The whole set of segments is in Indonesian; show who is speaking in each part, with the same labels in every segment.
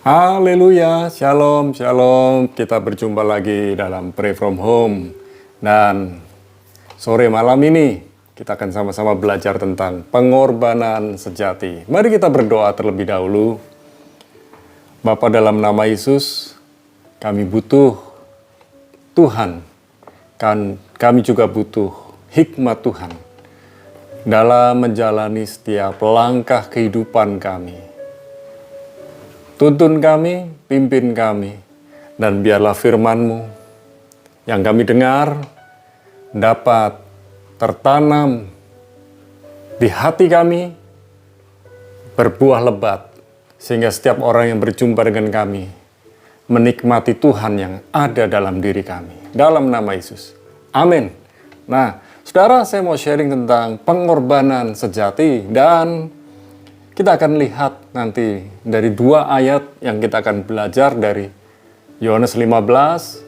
Speaker 1: Haleluya, shalom, shalom. Kita berjumpa lagi dalam Pray From Home. Dan sore malam ini kita akan sama-sama belajar tentang pengorbanan sejati. Mari kita berdoa terlebih dahulu. Bapa, dalam nama Yesus, kami butuh Tuhan. Kami juga butuh hikmat Tuhan dalam menjalani setiap langkah kehidupan kami. Tuntun kami, pimpin kami, dan biarlah firman-Mu yang kami dengar dapat tertanam di hati kami, berbuah lebat, sehingga setiap orang yang berjumpa dengan kami menikmati Tuhan yang ada dalam diri kami. Dalam nama Yesus. Amin. Nah, saudara, saya mau sharing tentang pengorbanan sejati, dan kita akan lihat nanti dari dua ayat yang kita akan belajar dari Yohanes 15,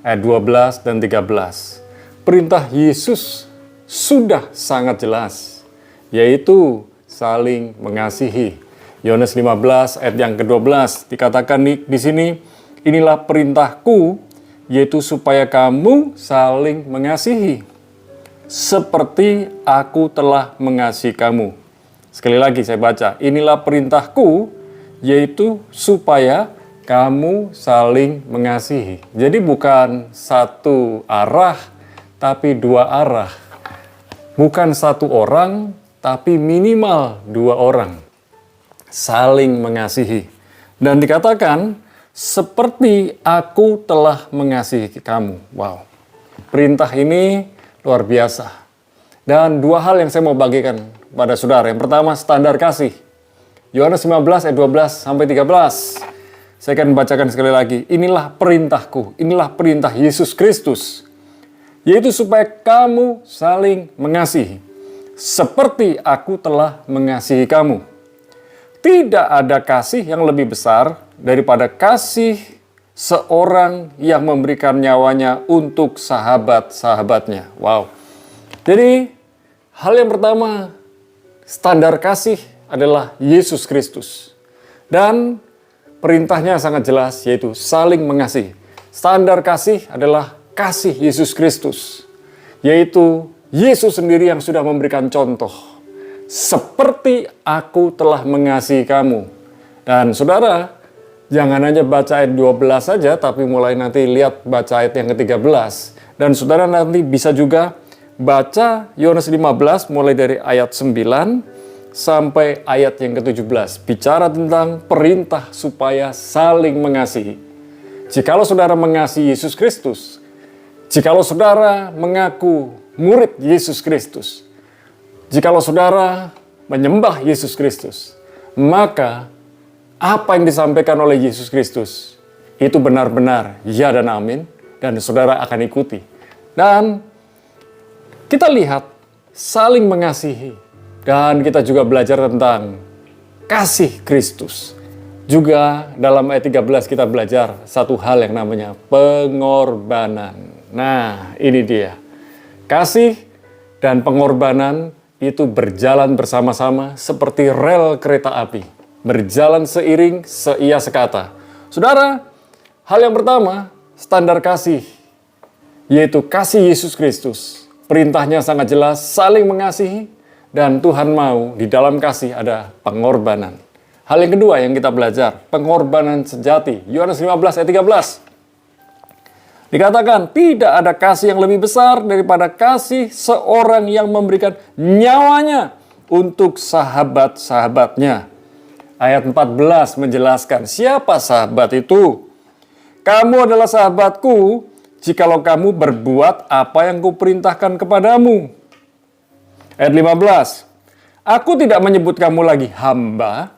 Speaker 1: ayat 12 dan 13. Perintah Yesus sudah sangat jelas, yaitu saling mengasihi. Yohanes 15 ayat yang ke-12 dikatakan di sini, inilah perintahku, yaitu supaya kamu saling mengasihi, seperti aku telah mengasihi kamu. Sekali lagi saya baca, inilah perintahku, yaitu supaya kamu saling mengasihi. Jadi bukan satu arah, tapi dua arah. Bukan satu orang, tapi minimal dua orang. Saling mengasihi. Dan dikatakan, seperti aku telah mengasihi kamu. Wow, perintah ini luar biasa. Dan dua hal yang saya mau bagikan pada saudara. Yang pertama, standar kasih. Yohanes 15 ayat 12 sampai 13. Saya akan bacakan sekali lagi. Inilah perintahku, inilah perintah Yesus Kristus, yaitu supaya kamu saling mengasihi, seperti aku telah mengasihi kamu. Tidak ada kasih yang lebih besar daripada kasih seorang yang memberikan nyawanya untuk sahabat-sahabatnya. Wow. Jadi, hal yang pertama, standar kasih adalah Yesus Kristus. Dan perintahnya sangat jelas, yaitu saling mengasihi. Standar kasih adalah kasih Yesus Kristus, yaitu Yesus sendiri yang sudah memberikan contoh. Seperti aku telah mengasihi kamu. Dan saudara, jangan hanya baca ayat 12 saja, tapi mulai nanti lihat baca ayat yang ke-13. Dan saudara nanti bisa juga baca Yohanes 15 mulai dari ayat 9 sampai ayat yang ke-17. Bicara tentang perintah supaya saling mengasihi. Jikalau saudara mengasihi Yesus Kristus, jikalau saudara mengaku murid Yesus Kristus, jikalau saudara menyembah Yesus Kristus, maka apa yang disampaikan oleh Yesus Kristus itu benar-benar ya dan amin, dan saudara akan ikuti. Dan kita lihat saling mengasihi, dan kita juga belajar tentang kasih Kristus. Juga dalam ayat 13 kita belajar satu hal yang namanya pengorbanan. Nah, ini dia. Kasih dan pengorbanan itu berjalan bersama-sama seperti rel kereta api. Berjalan seiring, seia sekata. Saudara, hal yang pertama, standar kasih, yaitu kasih Yesus Kristus. Perintahnya sangat jelas, saling mengasihi, dan Tuhan mau di dalam kasih ada pengorbanan. Hal yang kedua yang kita belajar, pengorbanan sejati. Yohanes 15 ayat 13. Dikatakan, tidak ada kasih yang lebih besar daripada kasih seorang yang memberikan nyawanya untuk sahabat-sahabatnya. Ayat 14 menjelaskan, siapa sahabat itu? Kamu adalah sahabatku, jikalau kamu berbuat apa yang kuperintahkan kepadamu. Ayat 15. Aku tidak menyebut kamu lagi hamba,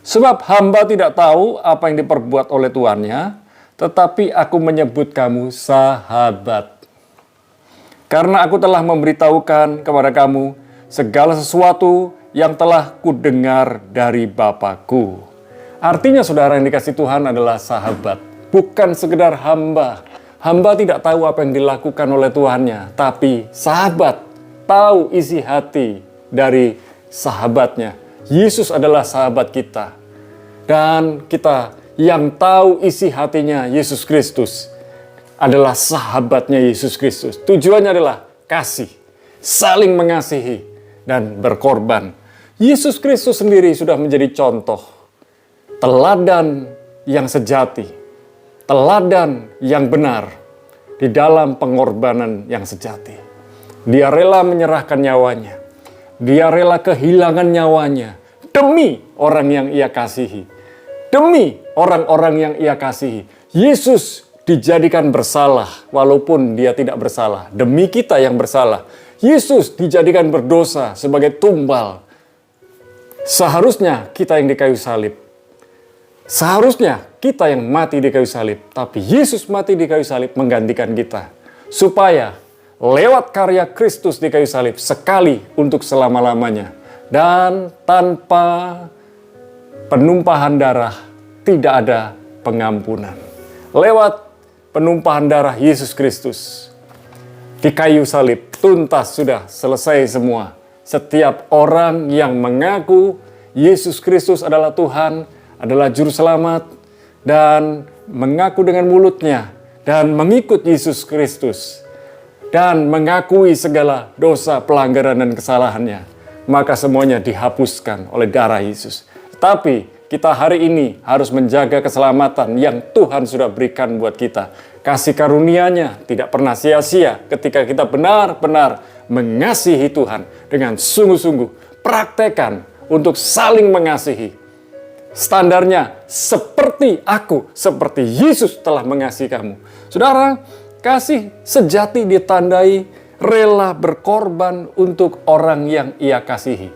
Speaker 1: sebab hamba tidak tahu apa yang diperbuat oleh tuannya, tetapi aku menyebut kamu sahabat. Karena aku telah memberitahukan kepada kamu segala sesuatu yang telah kudengar dari Bapakku. Artinya saudara yang dikasih Tuhan adalah sahabat, bukan sekedar hamba. Hamba tidak tahu apa yang dilakukan oleh tuannya, tapi sahabat tahu isi hati dari sahabatnya. Yesus adalah sahabat kita. Dan kita yang tahu isi hatinya Yesus Kristus adalah sahabatnya Yesus Kristus. Tujuannya adalah kasih, saling mengasihi, dan berkorban. Yesus Kristus sendiri sudah menjadi contoh, teladan yang sejati, teladan yang benar di dalam pengorbanan yang sejati. Dia rela menyerahkan nyawanya. Dia rela kehilangan nyawanya demi orang yang ia kasihi. Demi orang-orang yang ia kasihi. Yesus dijadikan bersalah walaupun dia tidak bersalah. Demi kita yang bersalah. Yesus dijadikan berdosa sebagai tumbal. Seharusnya kita yang di kayu salib. Seharusnya kita yang mati di kayu salib. Tapi Yesus mati di kayu salib menggantikan kita. Supaya lewat karya Kristus di kayu salib sekali untuk selama-lamanya. Dan tanpa penumpahan darah tidak ada pengampunan. Lewat penumpahan darah Yesus Kristus di kayu salib tuntas, sudah selesai semua. Setiap orang yang mengaku Yesus Kristus adalah Tuhan, adalah juru selamat, dan mengaku dengan mulutnya dan mengikut Yesus Kristus dan mengakui segala dosa, pelanggaran, dan kesalahannya, maka semuanya dihapuskan oleh darah Yesus. Tapi kita hari ini harus menjaga keselamatan yang Tuhan sudah berikan buat kita. Kasih karunia-Nya tidak pernah sia-sia ketika kita benar-benar mengasihi Tuhan dengan sungguh-sungguh. Praktekan untuk saling mengasihi. Standarnya seperti aku, seperti Yesus telah mengasihi kamu. Saudara, kasih sejati ditandai rela berkorban untuk orang yang ia kasihi.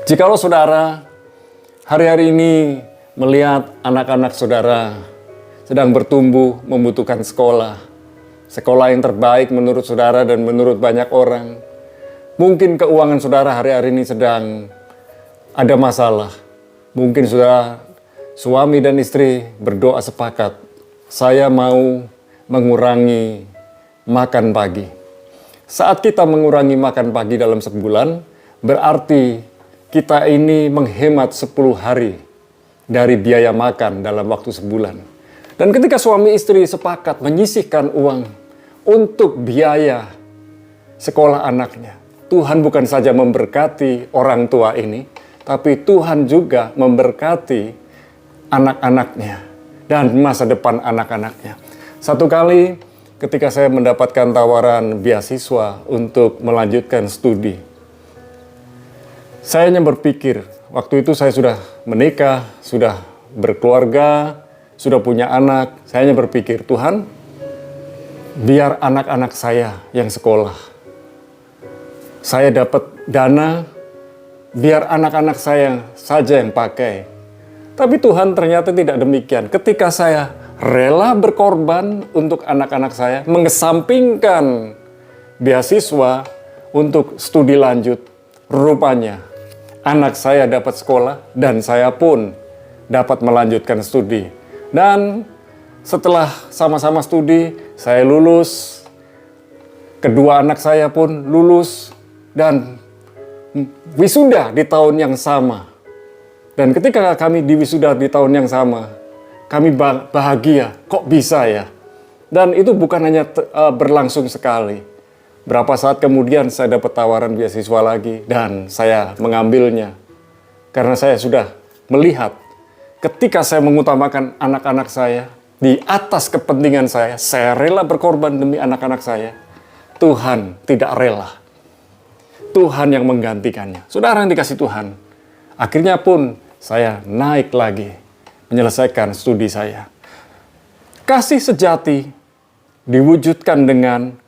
Speaker 1: Jikalau saudara hari-hari ini melihat anak-anak saudara sedang bertumbuh, membutuhkan sekolah. Sekolah yang terbaik menurut saudara dan menurut banyak orang. Mungkin keuangan saudara hari-hari ini sedang ada masalah. Mungkin saudara, suami dan istri berdoa sepakat, saya mau mengurangi makan pagi. Saat kita mengurangi makan pagi dalam sebulan, berarti kita ini menghemat 10 hari dari biaya makan dalam waktu sebulan. Dan ketika suami istri sepakat menyisihkan uang untuk biaya sekolah anaknya, Tuhan bukan saja memberkati orang tua ini, tapi Tuhan juga memberkati anak-anaknya dan masa depan anak-anaknya. Satu kali ketika saya mendapatkan tawaran beasiswa untuk melanjutkan studi, saya hanya berpikir, waktu itu saya sudah menikah, sudah berkeluarga, sudah punya anak. Saya hanya berpikir, Tuhan, biar anak-anak saya yang sekolah. Saya dapat dana, biar anak-anak saya saja yang pakai. Tapi Tuhan ternyata tidak demikian. Ketika saya rela berkorban untuk anak-anak saya, mengesampingkan beasiswa untuk studi lanjut, rupanya anak saya dapat sekolah dan saya pun dapat melanjutkan studi. Dan setelah sama-sama studi, saya lulus. Kedua anak saya pun lulus dan wisuda di tahun yang sama. Dan ketika kami di wisuda di tahun yang sama, kami bahagia. Kok bisa ya? Dan itu bukan hanya berlangsung sekali. Berapa saat kemudian saya dapat tawaran beasiswa lagi dan saya mengambilnya. Karena saya sudah melihat ketika saya mengutamakan anak-anak saya di atas kepentingan saya rela berkorban demi anak-anak saya. Tuhan tidak rela. Tuhan yang menggantikannya. Saudara yang dikasih Tuhan, akhirnya pun saya naik lagi menyelesaikan studi saya. Kasih sejati diwujudkan dengan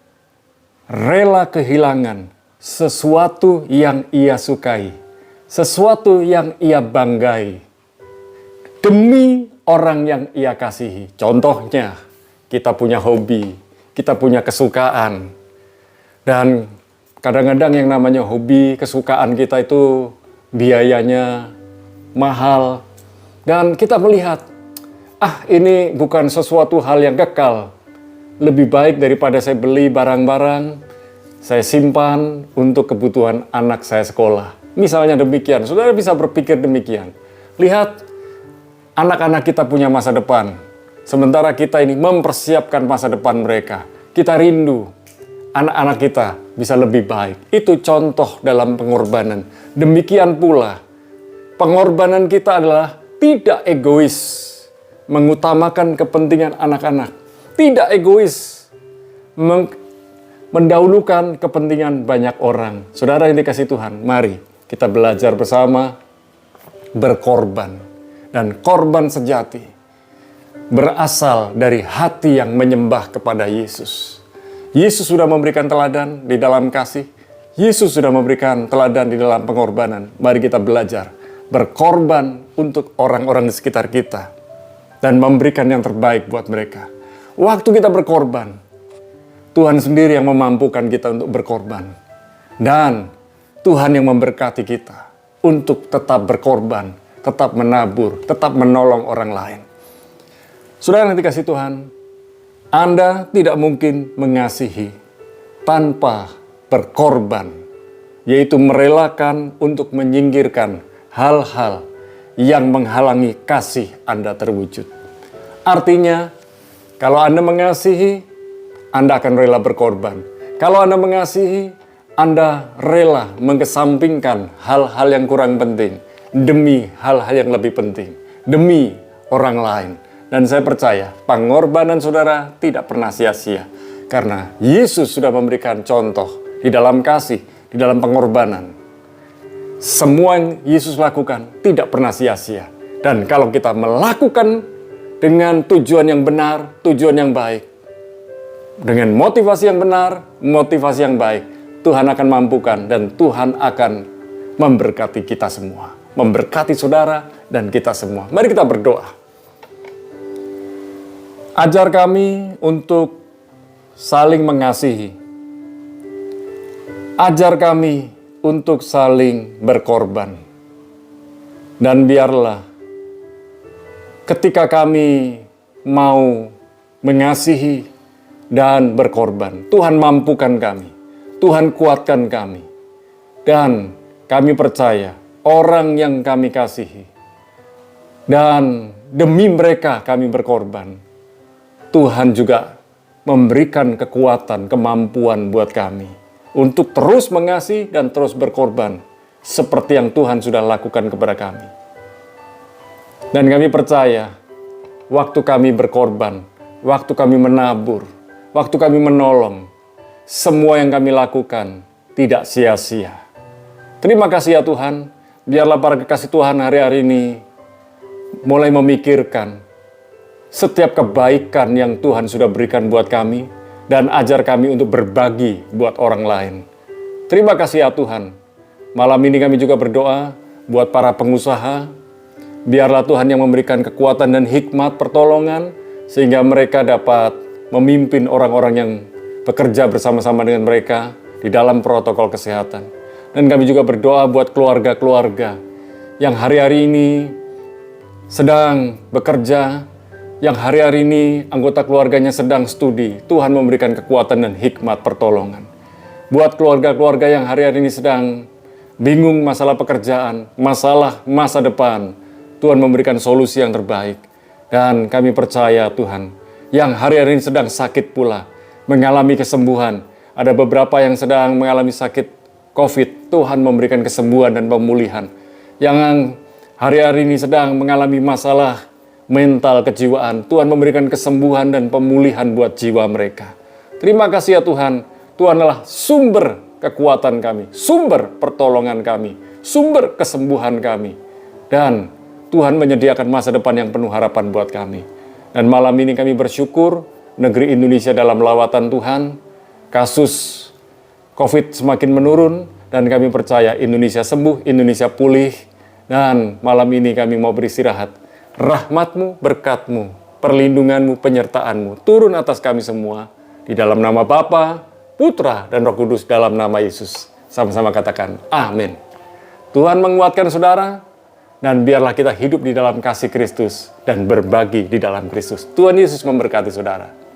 Speaker 1: rela kehilangan sesuatu yang ia sukai, sesuatu yang ia banggai, demi orang yang ia kasihi. Contohnya, kita punya hobi, kita punya kesukaan, dan kadang-kadang yang namanya hobi, kesukaan kita itu biayanya mahal, dan kita melihat, ini bukan sesuatu hal yang kekal. Lebih baik daripada saya beli barang-barang, saya simpan untuk kebutuhan anak saya sekolah. Misalnya demikian, saudara bisa berpikir demikian. Lihat, Anak-anak kita punya masa depan. Sementara kita ini mempersiapkan masa depan mereka. Kita rindu anak-anak kita bisa lebih baik. Itu contoh dalam pengorbanan. Demikian pula, pengorbanan kita adalah tidak egois. Mengutamakan kepentingan anak-anak. Tidak egois. Mendahulukan kepentingan banyak orang. Saudara yang dikasihi Tuhan, mari kita belajar bersama berkorban. Dan korban sejati berasal dari hati yang menyembah kepada Yesus. Yesus sudah memberikan teladan di dalam kasih. Yesus sudah memberikan teladan di dalam pengorbanan. Mari kita belajar berkorban untuk orang-orang di sekitar kita dan memberikan yang terbaik buat mereka. Waktu kita berkorban, Tuhan sendiri yang memampukan kita untuk berkorban. Dan Tuhan yang memberkati kita untuk tetap berkorban, tetap menabur, tetap menolong orang lain. Saudara yang dikasihi Tuhan, Anda tidak mungkin mengasihi tanpa berkorban, yaitu merelakan untuk menyingkirkan hal-hal yang menghalangi kasih Anda terwujud. Artinya, kalau Anda mengasihi, Anda akan rela berkorban. Kalau Anda mengasihi, Anda rela mengesampingkan hal-hal yang kurang penting demi hal-hal yang lebih penting, demi orang lain. Dan saya percaya pengorbanan saudara tidak pernah sia-sia, karena Yesus sudah memberikan contoh di dalam kasih, di dalam pengorbanan. Semua yang Yesus lakukan tidak pernah sia-sia. Dan kalau kita melakukan dengan tujuan yang benar, tujuan yang baik, dengan motivasi yang benar, motivasi yang baik, Tuhan akan mampukan dan Tuhan akan memberkati kita semua. Memberkati saudara dan kita semua. Mari kita berdoa. Ajar kami untuk saling mengasihi. Ajar kami untuk saling berkorban. Dan biarlah ketika kami mau mengasihi dan berkorban, Tuhan mampukan kami. Tuhan kuatkan kami. Dan kami percaya orang yang kami kasihi, dan demi mereka kami berkorban, Tuhan juga memberikan kekuatan, kemampuan buat kami untuk terus mengasihi dan terus berkorban seperti yang Tuhan sudah lakukan kepada kami. Dan kami percaya waktu kami berkorban, waktu kami menabur, waktu kami menolong, semua yang kami lakukan tidak sia-sia. Terima kasih ya Tuhan. Biarlah para kekasih Tuhan hari-hari ini mulai memikirkan setiap kebaikan yang Tuhan sudah berikan buat kami dan ajar kami untuk berbagi buat orang lain. Terima kasih ya Tuhan. Malam ini kami juga berdoa buat para pengusaha. Biarlah Tuhan yang memberikan kekuatan dan hikmat pertolongan sehingga mereka dapat memimpin orang-orang yang bekerja bersama-sama dengan mereka di dalam protokol kesehatan. Dan kami juga berdoa buat keluarga-keluarga yang hari-hari ini sedang bekerja, yang hari-hari ini anggota keluarganya sedang studi. Tuhan memberikan kekuatan dan hikmat pertolongan. Buat keluarga-keluarga yang hari-hari ini sedang bingung masalah pekerjaan, masalah masa depan, Tuhan memberikan solusi yang terbaik. Dan kami percaya Tuhan, yang hari-hari ini sedang sakit pula, mengalami kesembuhan. Ada beberapa yang sedang mengalami sakit COVID, Tuhan memberikan kesembuhan dan pemulihan. Yang hari-hari ini sedang mengalami masalah mental, kejiwaan, Tuhan memberikan kesembuhan dan pemulihan buat jiwa mereka. Terima kasih ya Tuhan. Tuhan adalah sumber kekuatan kami, sumber pertolongan kami, sumber kesembuhan kami. Dan Tuhan menyediakan masa depan yang penuh harapan buat kami. Dan malam ini kami bersyukur negeri Indonesia dalam lawatan Tuhan, kasus COVID semakin menurun, dan kami percaya Indonesia sembuh, Indonesia pulih, dan malam ini kami mau beristirahat. Rahmat-Mu, berkat-Mu, perlindungan-Mu, penyertaan-Mu turun atas kami semua. Di dalam nama Bapa, Putra, dan Roh Kudus dalam nama Yesus. Sama-sama katakan, amin. Tuhan menguatkan saudara, dan biarlah kita hidup di dalam kasih Kristus dan berbagi di dalam Kristus. Tuhan Yesus memberkati saudara.